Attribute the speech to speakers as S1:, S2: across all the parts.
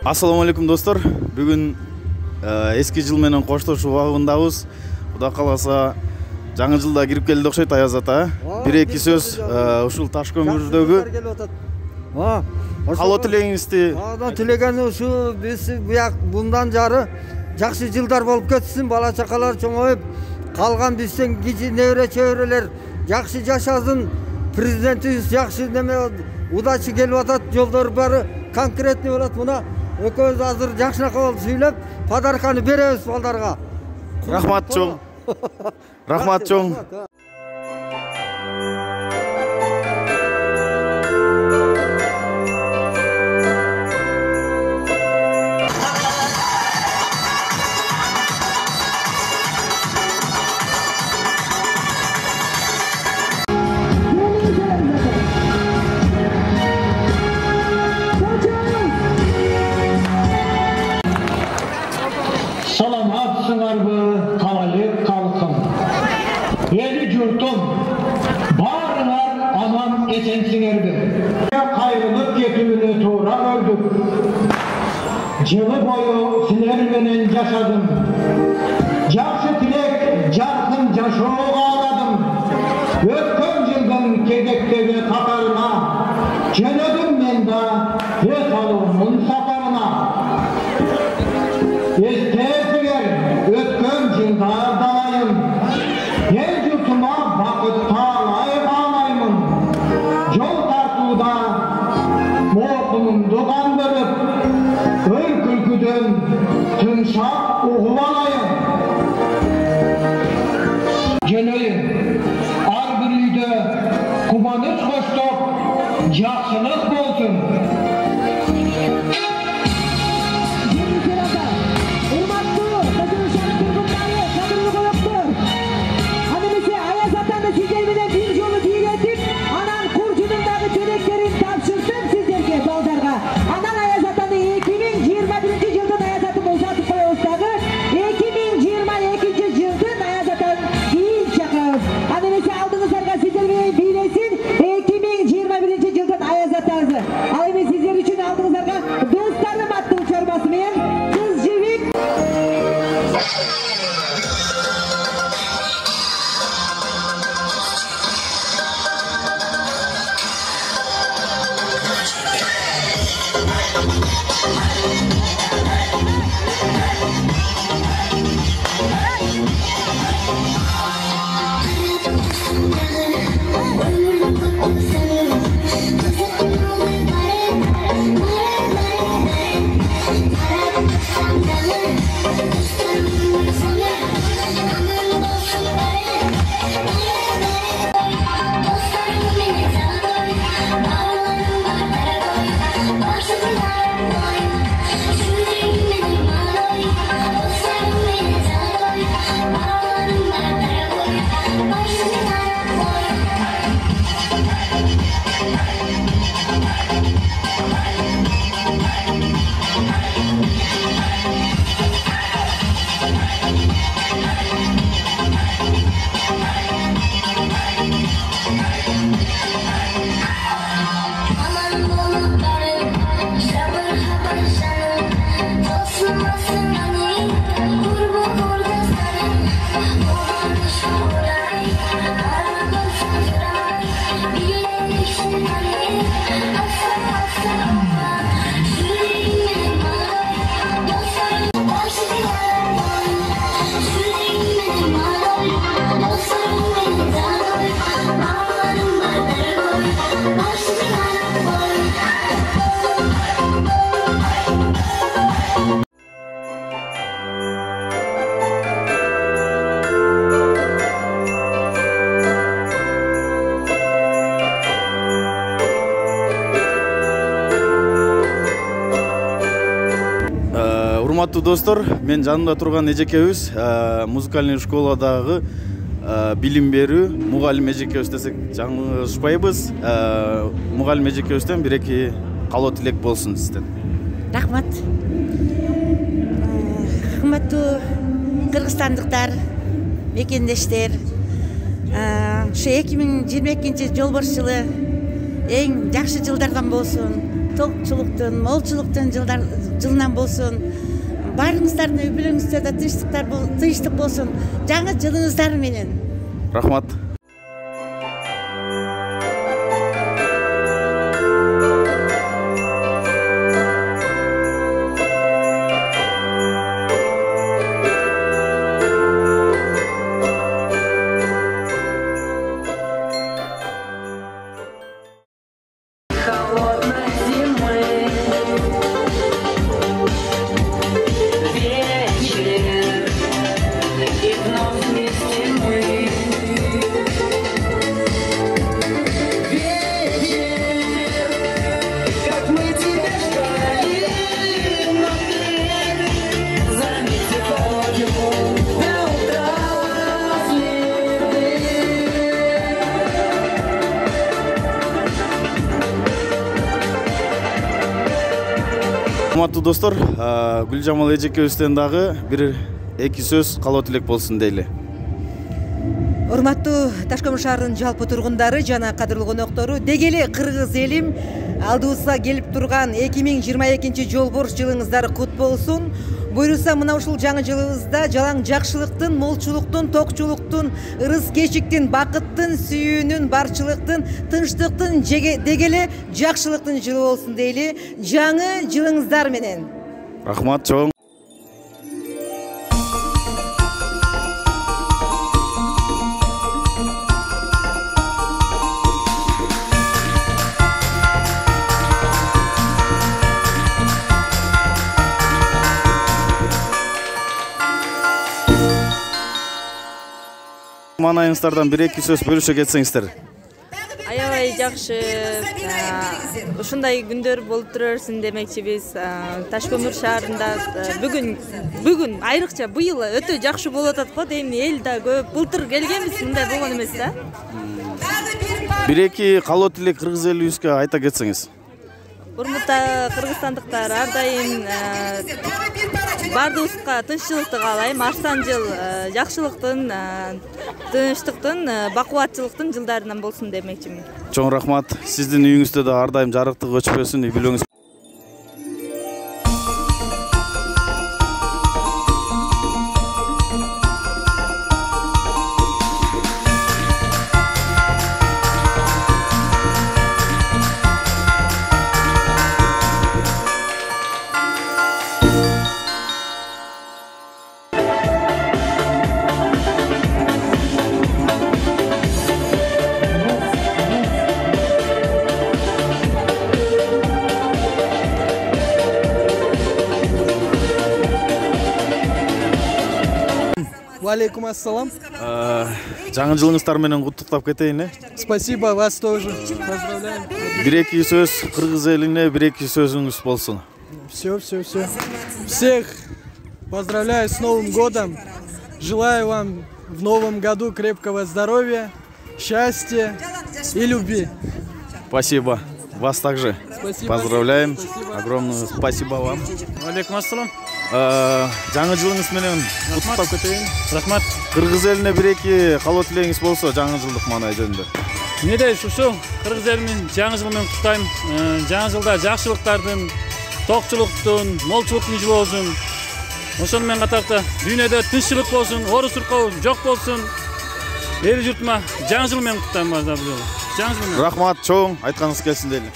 S1: Assalamu алейкум достор. Бүгүн эски жыл менен коштошуу убагындабыз. Кудай кааласа жаңы жылда кирип келди окшойт Аяз ата. Бир-эки сөз ушул таш көмүрдөгү каалоо тилегиңизди.
S2: Тилеген ушу биз буяк мындан жары жакшы жылдар болуп кетсин, бала чакалар чоңоюп, калган бизден кичи небере чөбөрөлөр жакшы жашасын. Президентибиз жакшы неме удачы келип атат, жолдор бары конкретный болот. Мына экөөбүз азыр жакшыраак болуп сүйлөп, подарканы беребиз балдарга.
S1: Рахмат чоң. Рахмат чоң.
S3: Саламатсыңарбы, калайык калкым. Эли журтум, баарыңар аман эсенсиңерби. Кайрылып кетүүнү туура көрдүк. Жылы бою силер менен жашадым. Жакшы тилек, жаркын жашоо кааладым. Өткөн жылдын кезектеги катарына жөнөдүм мен да өз алуумдун сапарына. Өткөн жылдар далайым, ел жұртыма бақыт талай қалаймын. Жол тартуда моқымымды қандырып, өр күлкіден тұншақ ұғып алайын. Жөнөйім, ар бір үйді қубаныш қоштап, жақсылық болсын.
S1: Урматтуу достор, мен жанымда турган эжекебиз музыкальный школадагы билим берүү мугалим эжекебиз десек жаңылышпайбыз. Мугалим эжекебизден бир-эки каалоо тилек болсун сизден.
S4: Рахмат. Урматтуу кыргызстандыктар, мекендештер, ушу 2022 жолборс жылы эң жакшы жылдардан болсун. Толукчулуктун, молчулуктун жылдар жылынан болсын. Барыңыздардың үй бүлөңүздө да тынчтык болсын. Жаңы жылыңыздар менен.
S1: Рахмат. Урматтуу достор, Гүлжамал эжекебизден дагы бир эки сөз калоо тилек болсун дейли.
S5: Урматтуу Таш көмүр шаарынын жалпы тургундары жана кадырлуу коноктору, дегеле кыргыз элим алдыбызга келип турган 2022 жолборс жылыңыздар кут болсун. Буйруса мына ушул жаңы жылыбызда жалаң жакшылыктын, молчулуктун, токчулуктун, ырыс кечиктин, бакыттын, сүйүүнүн, барчылыктын, тынчтыктын, дегеле жакшылыктын жылы болсун дейли. Жаңы жылыңыздар менен.
S1: Рахмат чоң. Манайыңыздардан бир-эки сөз бөлүшө кетсеңиздер.
S6: Аябай жакшы. Ушундай күндөр болуп тура берсин демекчибиз. Таш көмүр шаарында бүгүн айрыкча быйыл өтө жакшы болуп атат го дейм. Эл да көп. Былтыр келгенбиз, мындай болгон эмес да.
S1: Бир-эки калоо тилек кыргыз элибизге айта кетсеңиз.
S6: Урматтуу кыргызстандыктар, ар дайым бардыгыбызга тынччылыкты каалайм. Арсан жыл жакшылыктын, тынчтыктын, бакубатчылыктын жылдарынан болсун демекчимин.
S1: Чоң рахмат. Сиздин үйүңүздө да ар дайым жарыктык өчпөсүн, үй бүлөңүз.
S7: Алейкум ассалам.
S1: Жаңы жылыңыздар менен куттуктап кетейин.
S7: Спасибо, вас тоже. Поздравляем.
S1: Бир-эки сөз кыргыз элине, бир-эки сөзүңүз болсун.
S7: Все. Всех поздравляю с Новым годом. Желаю вам в новом году крепкого здоровья, счастья и любви.
S1: Спасибо. Вас также.
S7: Спасибо.
S1: Поздравляем.
S7: Спасибо.
S1: Огромное спасибо вам.
S8: Алейкум ассалам.
S1: Жаңы жылыңыз менен куттуктап кетейин.
S8: Рахмат.
S1: Кыргыз элине бир-эки калоо тилегиңиз болсо жаңы жылдык маанай жөнүндө.
S8: Эмне дейсиз, ушул кыргыз элинин жаңы жылы менен куттайм. Жаңы жылда жакшылыктардын, токчулуктун, молчулуктун жылы болсун. Ошону менен катарда дүйнөдө тынччылык болсун, орус уркоо жок болсун. Эл журтума жаңы жыл менен куттайм бул жолу. Жаңы жыл менен.
S1: Рахмат, чоң, айтканыңыз келсин дейли.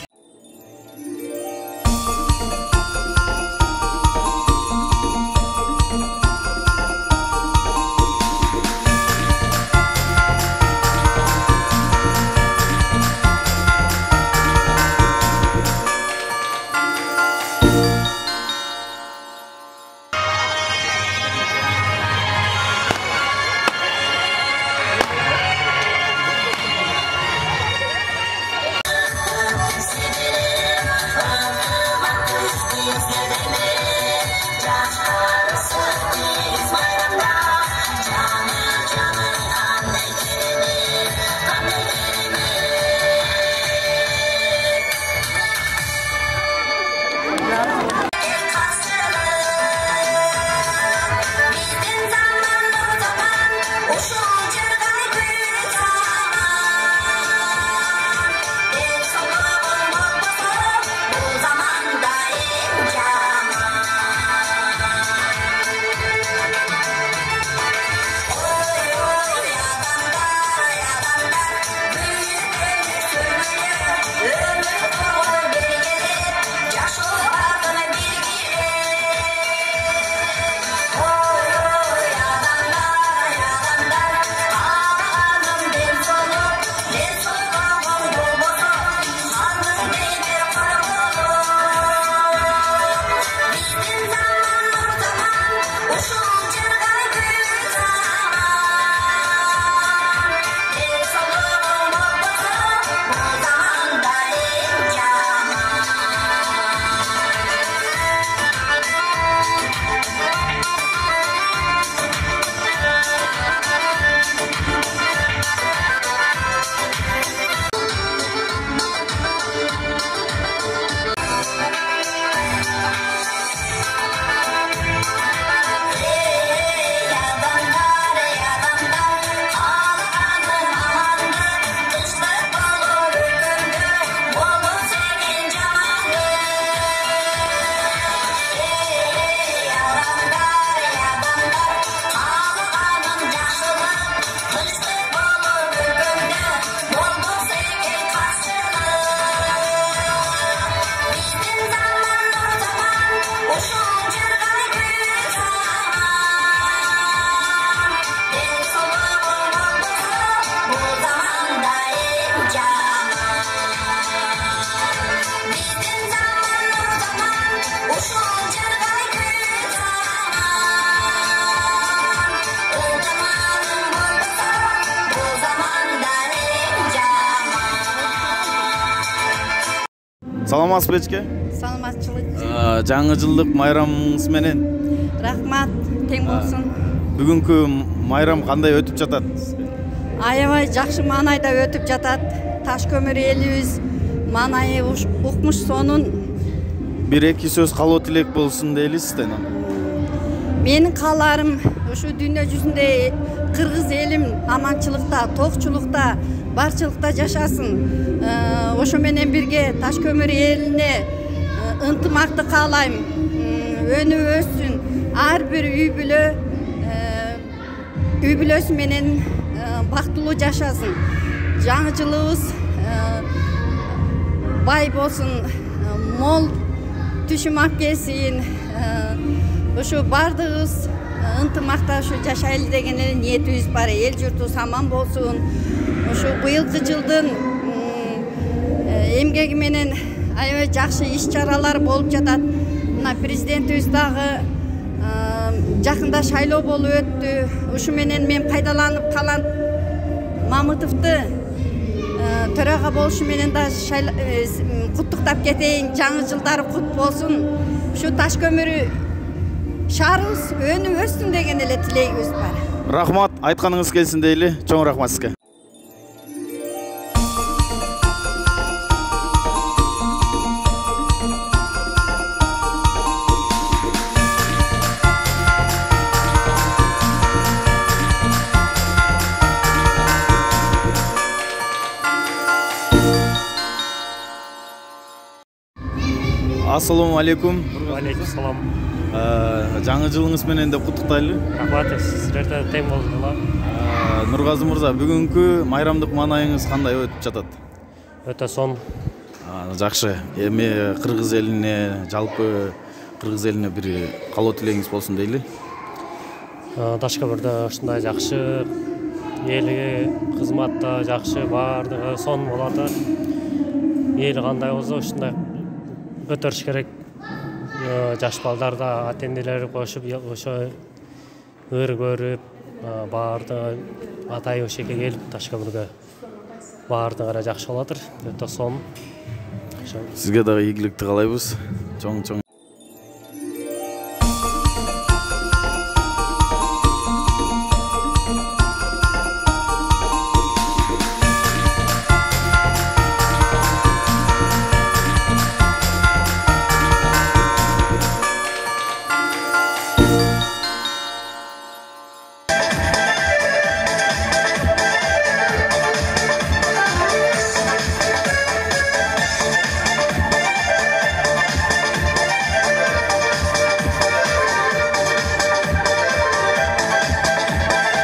S1: Саламатсызбы эчке?
S6: Саламатчылык.
S1: Жаңы жылдык майрамыңыз менен.
S6: Рахмат, тең болсун.
S1: Бүгүнкү майрам кандай өтүп жатат?
S6: Аябай жакшы маанайда өтүп жатат. Таш көмүр элибиз маанайы укмуш сонун.
S1: Бир эки сөз калоо тилек болсун дейли сизден.
S6: Менин кааларым ушу дүйнө жүзүндө кыргыз элим аманчылыкта, токчулукта, барчылыкта жашасын. Ошо менен бирге Таш көмүр элине ынтымакты каалайм. Өнүп өссүн. Ар бир үй бүлөсү менен бактылуу жашасын. Жаңы жылыбыз бай болсун, мол түшүм ап келсин. Ушу бардыгыбыз ынтымакташып жашайлы деген ниетибиз бар. Эл журтубуз аман болсун. Ушу быйылкы жылдын эмгеги менен аябай жакшы иш-чаралар болуп жатат. Мына президентибиз дагы жакында шайлоо болуп өттү. Ушу менен мен пайдаланып Талант Мамытовду төрага болушу менен да куттуктап кетейин. Жаңы жылдары кут болсун. Ушу Таш көмүрү шаарыбыз өнүп өссүн деген эле тилегибиз бар.
S1: Рахмат, айтканыңыз келсин дейли. Чоң рахмат сизге. Ассаламу алейкум.
S9: Алейкум салам.
S1: Жаңы жылыңыз менен деп куттуктайлы.
S9: Рахмат, сиздерде тең болдуңар.
S1: Нургазы мырза, бүгүнкү майрамдык маанайыңыз кандай өтүп жатат?
S9: Өтө сонун.
S1: Жакшы. Эми кыргыз элине, жалпы кыргыз элине бир калоо тилегиңиз болсун дейли.
S9: Таш көмүрдө ушундай жакшы элге кызматта жакшы баардыгы сонун болот. Эл кандай болсо ушундай өтөрүш керек. Жаш балдар да ата-энелери кошуп, ошо ыр көрүп, баардыгы атай ошеке келип Таш көмүргө баардыгы жакшы болотур. Өтө сонун.
S1: Сизге дагы ийгиликти каалайбыз. Чоң.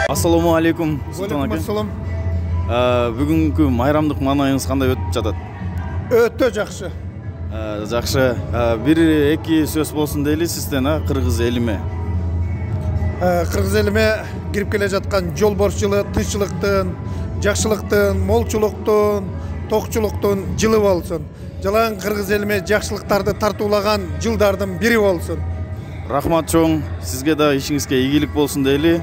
S1: Ассаламу алейкум.
S10: Алейкум ассалам.
S1: Бүгүнкү майрамдык маанайыңыз кандай өтүп жатат?
S10: Өтө жакшы.
S1: Жакшы. Бир эки сөз болсун дейли сизден, кыргыз элиме.
S10: Кыргыз элиме кирип келе жаткан жолборс жылы тынччылыктын, жакшылыктын, молчулуктун, токчулуктун жылы болсун. Жалаң кыргыз элиме жакшылыктарды тартуулаган жылдардын бири болсун.
S1: Рахмат чоң. Сизге да ишиңизге ийгилик болсун дейли.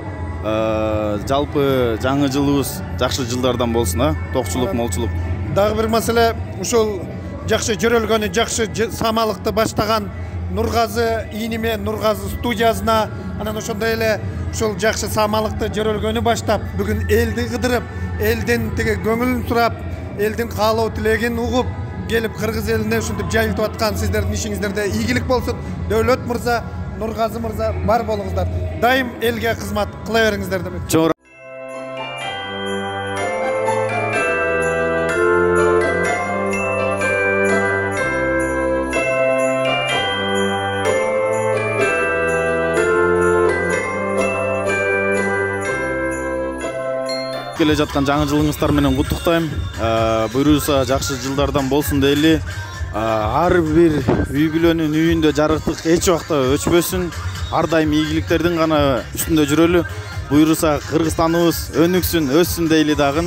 S1: Жалпы жаңы жылыбыз жакшы жылдардан болсун, токчулук, молчулук.
S10: Дагы бир маселе, ушул жакшы жөрөлгөнү, жакшы самалыкты баштаган Нургазы ийниме, Нургазы студиясына, анан ошондой эле ушул жакшы самалыкты жөрөлгөнү баштап, бүгүн элди кыдырып, элдин тиги көңүлүн сурап, элдин каалоо тилегин угуп, келип кыргыз элине ушинтип жайылтып аткан сиздердин ишиңиздерде ийгилик болсун. Дөөлөт мырза, Нургазы мырза бар болуңуздар. Дайым элге кызмат кыла бериңиздер деп.
S1: Келе жаткан жаңы жылыңыздар менен куттуктайм. Буйруса жакшы жылдардан болсун дейли. Ар бир үй бүлөнүн үйүндө жарыктык эч убакта өчпөсүн. Ар дайым ийгиликтердин гана үстүндө жүрөлү. Буйруса Кыргызстаныбыз өнүксүн, өссүн дейли дагы.